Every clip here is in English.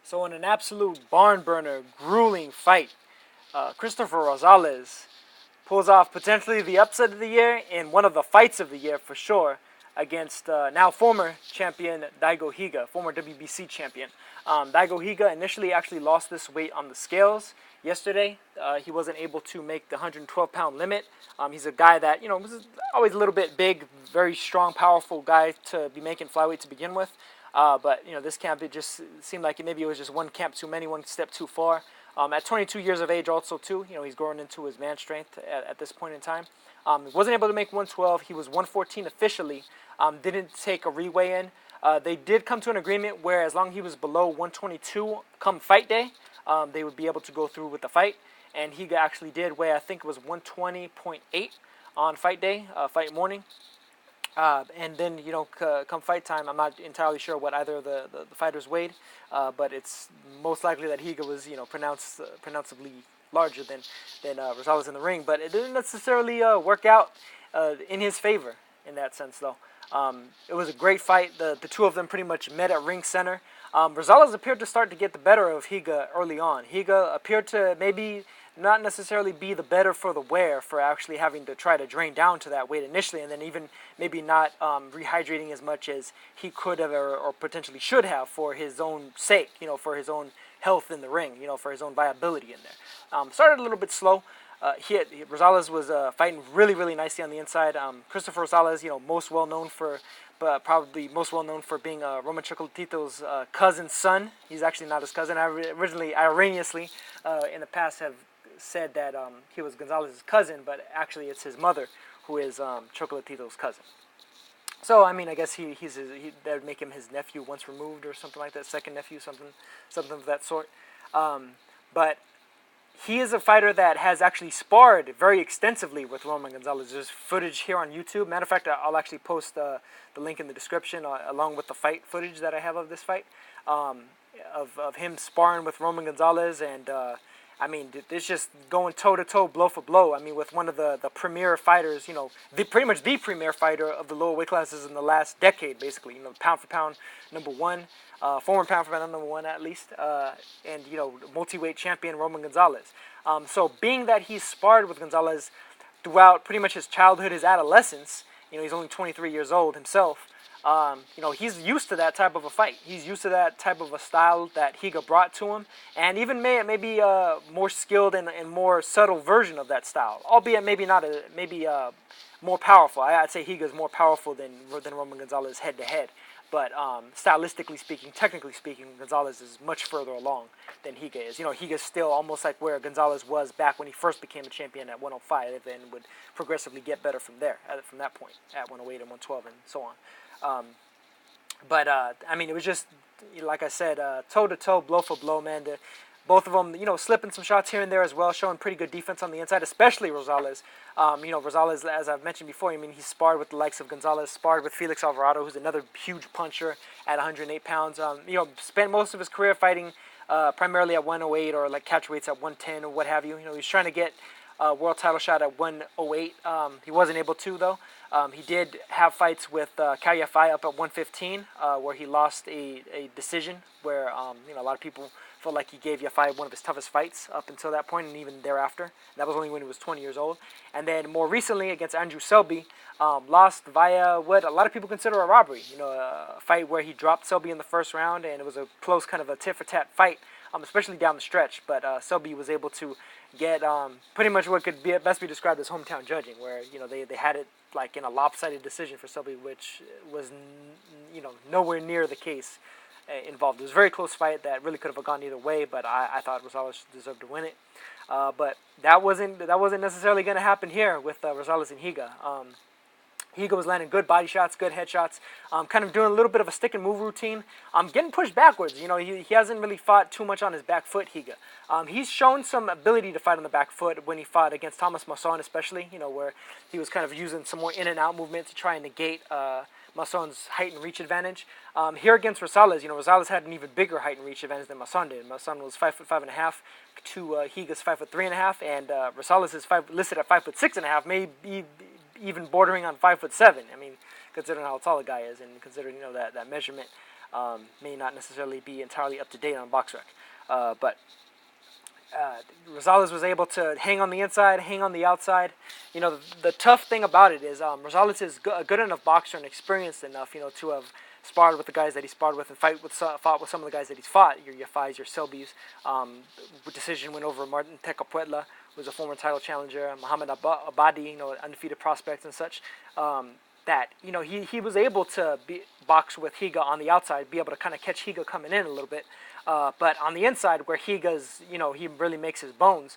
So in an absolute barn burner, grueling fight, Cristofer Rosales pulls off potentially the upset of the year in one of the fights of the year for sure against now former champion Daigo Higa, former WBC champion. Daigo Higa initially actually lost this weight on the scales yesterday. He wasn't able to make the 112-pound limit. He's a guy that, was always a little bit big, very strong, powerful guy to be making flyweight to begin with. But this camp, it just seemed like maybe it was just one camp too many, one step too far. At 22 years of age also too, he's growing into his man strength at this point in time. Wasn't able to make 112. He was 114 officially. Didn't take a reweigh in. They did come to an agreement where as long as he was below 122 come fight day, they would be able to go through with the fight. And Higa actually did weigh, I think it was 120.8 on fight day, fight morning. And then, come fight time, I'm not entirely sure what either of the fighters weighed, but it's most likely that Higa was, pronounceably larger than Rosales in the ring. But it didn't necessarily work out in his favor in that sense, though. It was a great fight. The two of them pretty much met at ring center. Rosales appeared to start to get the better of Higa early on. Higa appeared to maybe not necessarily be the better for the wear for actually having to try to drain down to that weight initially, and then even maybe not rehydrating as much as he could have or potentially should have for his own sake, for his own health in the ring, for his own viability in there. Started a little bit slow. Rosales was fighting really, really nicely on the inside. Cristofer Rosales, most well known for, but probably most well known for being Roman Chocolatito's cousin's son. He's actually not his cousin. I originally, erroneously, in the past have said that he was Gonzalez's cousin, but actually it's his mother who is Chocolatito's cousin. So I mean, I guess that would make him his nephew once removed or something like that, second nephew, something of that sort. But he is a fighter that has actually sparred very extensively with Roman Gonzalez. There's footage here on YouTube. Matter of fact, I'll actually post the link in the description along with the fight footage that I have of this fight, of him sparring with Roman Gonzalez. And I mean, it's just going toe-to-toe, blow for blow. I mean, with one of the premier fighters, pretty much the premier fighter of the lower weight classes in the last decade, basically. Pound for pound number one, former pound for pound number one at least, and, multi-weight champion Roman Gonzalez. So being that he's sparred with Gonzalez throughout pretty much his childhood, his adolescence, he's only 23 years old himself, he's used to that type of a fight. He's used to that type of a style that Higa brought to him, and even maybe a more skilled and more subtle version of that style, albeit maybe not more powerful. I'd say Higa's more powerful than Roman Gonzalez head to head, but stylistically speaking, technically speaking, Gonzalez is much further along than Higa is. Higa's still almost like where Gonzalez was back when he first became a champion at 105, and would progressively get better from there, from that point at 108 and 112 and so on. I mean, it was just, like I said, toe-to-toe, blow for blow, man. Both of them, slipping some shots here and there as well, showing pretty good defense on the inside, especially Rosales. Rosales, as I've mentioned before, he sparred with the likes of Gonzalez, sparred with Felix Alvarado, who's another huge puncher at 108 pounds. Spent most of his career fighting primarily at 108 or like catch weights at 110 or what have you. He's trying to get a world title shot at 108. He wasn't able to, though. He did have fights with Cao Yafai up at 115, where he lost a decision where, a lot of people felt like he gave Yafai one of his toughest fights up until that point and even thereafter. That was only when he was 20 years old. And then more recently against Andrew Selby, lost via what a lot of people consider a robbery. A fight where he dropped Selby in the first round, and it was a close kind of a tit-for-tat fight, especially down the stretch. But Selby was able to get pretty much what could best be described as hometown judging, where they had it like in a lopsided decision for Selby, which was nowhere near the case involved. It was a very close fight that really could have gone either way, but I thought Rosales deserved to win it. But that wasn't necessarily going to happen here with Rosales and Higa. Higa was landing good body shots, good headshots, kind of doing a little bit of a stick and move routine. Getting pushed backwards. He hasn't really fought too much on his back foot, Higa. He's shown some ability to fight on the back foot when he fought against Thomas Masson, especially, where he was kind of using some more in and out movement to try and negate Masson's height and reach advantage. Here against Rosales, Rosales had an even bigger height and reach advantage than Masson did. Masson was 5'5.5" to Higa's 5'3.5", and Rosales is listed at 5'6.5", maybe even bordering on 5'7". I mean, considering how tall the guy is and considering that measurement. may not necessarily be entirely up to date on BoxRec. But Rosales was able to hang on the inside, hang on the outside. You know, the tough thing about it is Rosales is a good enough boxer and experienced enough, you know, to have sparred with the guys that he sparred with and fought with some of the guys that he's fought. Your Yafais, your Selbys. Decision win over Martin Tecapuetla, who was a former title challenger. Muhammad Abadi, you know, undefeated prospects and such. That, you know, he was able to box with Higa on the outside, be able to kind of catch Higa coming in a little bit. But on the inside, where Higa's, you know, he really makes his bones,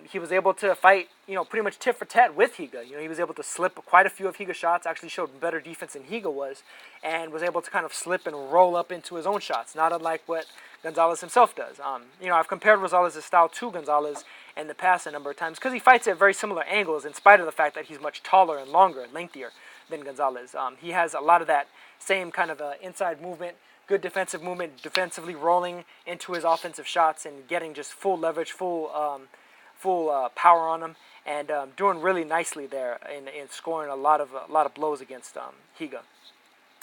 he was able to fight, you know, pretty much tit for tat with Higa. You know, he was able to slip quite a few of Higa's shots, actually showed better defense than Higa was, and was able to kind of slip and roll up into his own shots, not unlike what Gonzalez himself does. You know, I've compared Rosales' style to Gonzalez in the past a number of times because he fights at very similar angles in spite of the fact that he's much taller and longer and lengthier than Gonzalez. He has a lot of that same kind of inside movement, good defensive movement, defensively rolling into his offensive shots and getting just full leverage, full power on him, and doing really nicely there in scoring a lot of blows against Higa.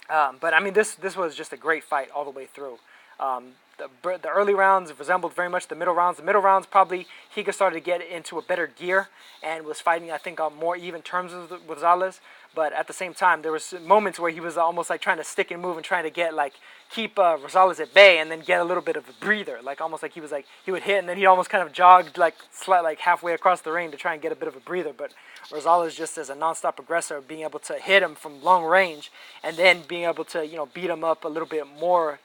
But I mean, this was just a great fight all the way through. The early rounds resembled very much the middle rounds. The middle rounds, probably Higa started to get into a better gear and was fighting, I think, on more even terms with Rosales. But at the same time, there was moments where he was almost like trying to stick and move and trying to keep Rosales at bay and then get a little bit of a breather, like almost like he would hit and then he almost kind of jogged like halfway across the ring to try and get a bit of a breather. But Rosales, just as a nonstop aggressor, being able to hit him from long range and then being able to, you know, beat him up a little bit more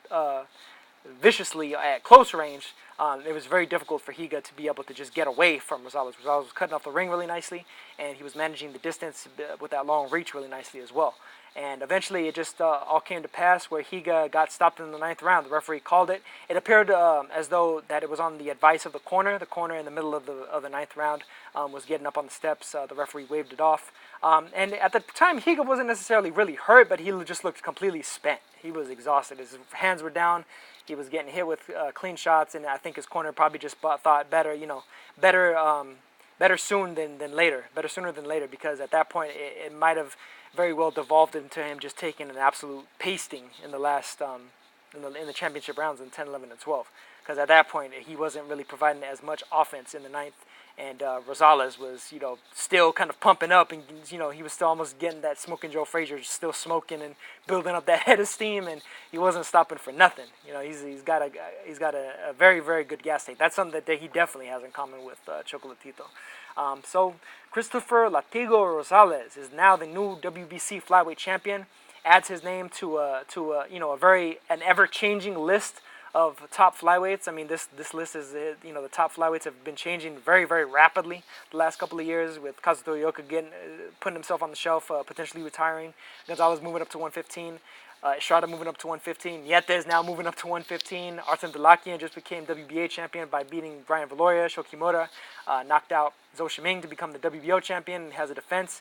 viciously at close range, it was very difficult for Higa to be able to just get away from Rosales. Rosales was cutting off the ring really nicely, and he was managing the distance with that long reach really nicely as well. And eventually it just all came to pass where Higa got stopped in the 9th round. The referee called it. It appeared as though that it was on the advice of the corner. The corner in the middle of the 9th round was getting up on the steps. The referee waved it off. And at the time, Higa wasn't necessarily really hurt, but he just looked completely spent. He was exhausted. His hands were down. He was getting hit with clean shots, and I think his corner probably just thought better soon than later. Better sooner than later, because at that point it might have very well devolved into him just taking an absolute pasting in the last in the championship rounds in 10, 11, and 12. Because at that point he wasn't really providing as much offense in the 9th. And Rosales was, you know, still kind of pumping up, and you know he was still almost getting that smoking Joe Frazier, still smoking and building up that head of steam, and he wasn't stopping for nothing. You know, he's got a very, very good gas tank. That's something that he definitely has in common with Chocolatito. So Cristofer Latigo Rosales is now the new WBC Flyweight Champion. Adds his name to an ever-changing list of top flyweights. I mean, this list is, you know, the top flyweights have been changing very, very rapidly the last couple of years, with Kazuto Ioka putting himself on the shelf, potentially retiring. Gonzalez moving up to 115. Estrada moving up to 115. Nietes now moving up to 115. Artem Delakian just became WBA champion by beating Brian Valoria. Shokimura knocked out Zhou Shiming to become the WBO champion and has a defense.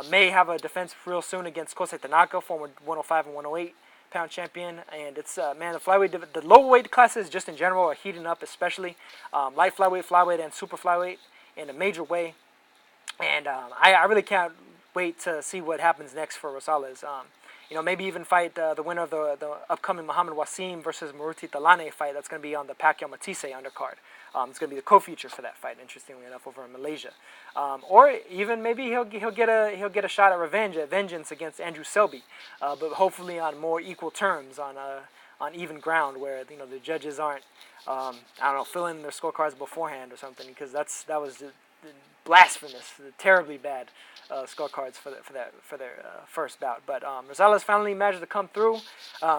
May have a defense real soon against Kosei Tanaka, former 105 and 108 pound champion. And it's man, the low weight classes just in general are heating up, especially light flyweight, and super flyweight in a major way. And I really can't wait to see what happens next for Rosales. You know, maybe even fight the winner of the upcoming Muhammad Wasim versus Maruti Talane fight. That's going to be on the Pacquiao Matisse undercard. It's going to be the co-feature for that fight, interestingly enough, over in Malaysia. Or even maybe he'll get a shot at vengeance against Andrew Selby, but hopefully on more equal terms, on even ground, where, you know, the judges aren't filling their scorecards beforehand or something, because that was blasphemous, terribly bad scorecards for their first bout. But Rosales finally managed to come through,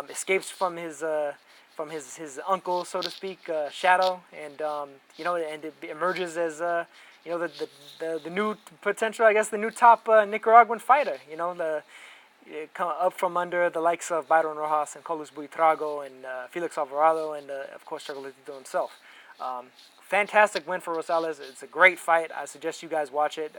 escapes from his uncle, so to speak, shadow, and and it emerges as the new potential, I guess, the new top Nicaraguan fighter. You know, come up from under the likes of Byron Rojas and Carlos Buitrago and Felix Alvarado and of course Chocolatito himself. Fantastic win for Rosales. It's a great fight. I suggest you guys watch it.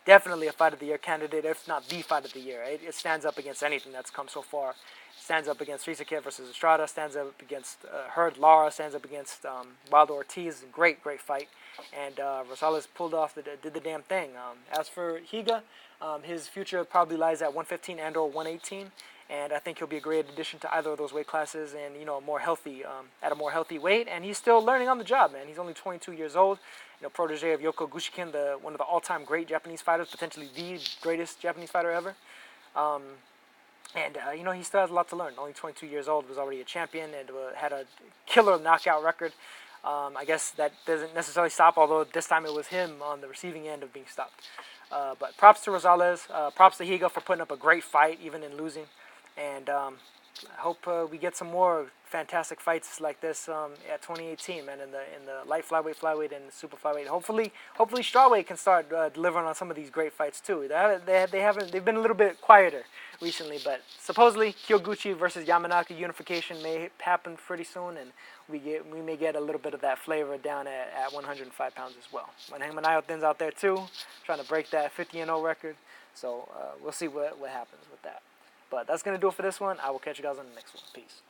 Definitely a Fight of the Year candidate, if not the Fight of the Year. It stands up against anything that's come so far. Stands up against Rizekit versus Estrada. Stands up against Herd Lara. Stands up against Wilder Ortiz. Great fight. And Rosales did the damn thing. As for Higa, his future probably lies at 115 and or 118. and I think he'll be a great addition to either of those weight classes, and a more healthy at a more healthy weight. And he's still learning on the job, man. He's only 22 years old. Protege of Yoko Gushikin, one of the all-time great Japanese fighters, potentially the greatest Japanese fighter ever. He still has a lot to learn. Only 22 years old, was already a champion, and had a killer knockout record. I guess that doesn't necessarily stop, although this time it was him on the receiving end of being stopped. But props to Rosales, props to Higa for putting up a great fight, even in losing. And I hope we get some more fantastic fights like this at 2018, man, in the light flyweight, and super flyweight. Hopefully strawweight can start delivering on some of these great fights too. They've been a little bit quieter recently, but supposedly Kyoguchi versus Yamanaka unification may happen pretty soon, and we may get a little bit of that flavor down at 105 pounds as well. Manayothin's out there too, trying to break that 50-0 record. So we'll see what happens with that. But that's going to do it for this one. I will catch you guys on the next one. Peace.